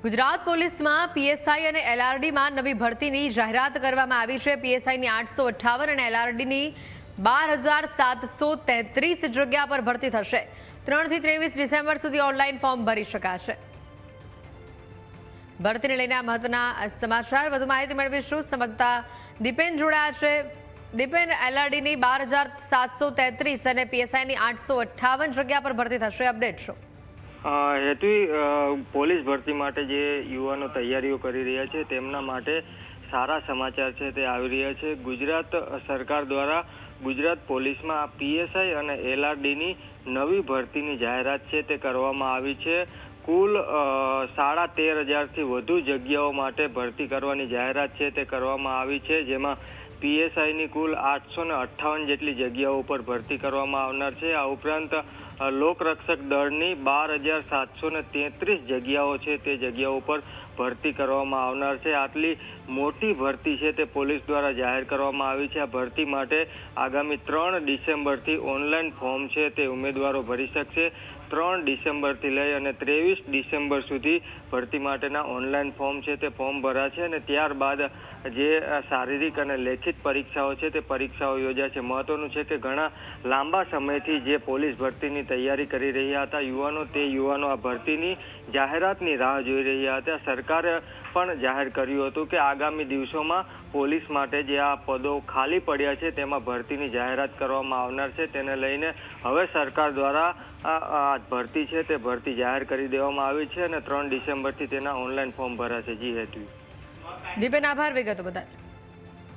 ગુજરાત પોલીસમાં પીએસઆઈ અને એલઆરડીમાં નવી ભરતીની જાહેરાત કરવામાં આવી છે। પીએસઆઈની 858 અને એલઆરડીની 12,733 જગ્યા પર ભરતી થશે। 3 થી 23 ડિસેમ્બર સુધી ઓનલાઈન ફોર્મ ભરી શકાશે। ભરતીને લઈને આ મહત્વના સમાચાર। વધુ માહિતી મેળવીશું, સંવાદદાતા દીપેન જોડાયા છે। દીપેન, એલઆરડીની 12,733 અને પીએસઆઈની 858 જગ્યા પર ભરતી થશે, અપડેટ શું? હેતુ પોલીસ ભરતી માટે જે યુવાનો તૈયારીઓ કરી રહ્યા છે તેમના માટે સારા સમાચાર છે તે આવી રહ્યા છે। ગુજરાત સરકાર દ્વારા ગુજરાત પોલીસમાં પીએસઆઈ અને એલઆરડીની નવી ભરતીની જાહેરાત છે તે કરવામાં આવી છે। કુલ 13,500થી વધુ જગ્યાઓ માટે ભરતી કરવાની જાહેરાત છે તે કરવામાં આવી છે, જેમાં પીએસઆઈની કુલ 858 જેટલી જગ્યાઓ પર ભરતી કરવામાં આવનાર છે। આ ઉપરાંત લોકરક્ષક દળની 12,733 જગ્યાઓ છે તે જગ્યાઓ પર ભરતી કરવામાં આવનાર છે। આટલી મોટી ભરતી છે તે પોલીસ દ્વારા જાહેર કરવામાં આવી છે। આ ભરતી માટે આગામી 3 ડિસેમ્બરથી ઓનલાઈન ફોર્મ છે તે ઉમેદવારો ભરી શકશે। 3 ડિસેમ્બરથી લઈ અને 23 ડિસેમ્બર સુધી ભરતી માટેના ઓનલાઈન ફોર્મ છે તે ફોર્મ ભરાશે અને ત્યારબાદ જે શારીરિક અને લેખિત પરીક્ષાઓ છે તે પરીક્ષાઓ યોજાશે। મહત્વનું છે કે ઘણા લાંબા સમયથી જે પોલીસ ભરતીની તૈયારી કરી રહ્યા હતા યુવાનો આ ભરતીની જાહેરાતની રાહ જોઈ રહ્યા હતા। સરકારે પણ જાહેર કર્યું હતું કે આગામી દિવસોમાં પોલીસ માટે જે આ પદો ખાલી પડ્યા છે તેમાં ભરતીની જાહેરાત કરવામાં આવનાર છે। તેને લઈને હવે સરકાર દ્વારા આ ભરતી છે તે ભરતી જાહેર કરી દેવામાં આવી છે અને 3 ડિસેમ્બરથી તેના ઓનલાઈન ફોર્મ ભરાશે। જી હેતુ દીપેન, આભાર વિગતો બદલ।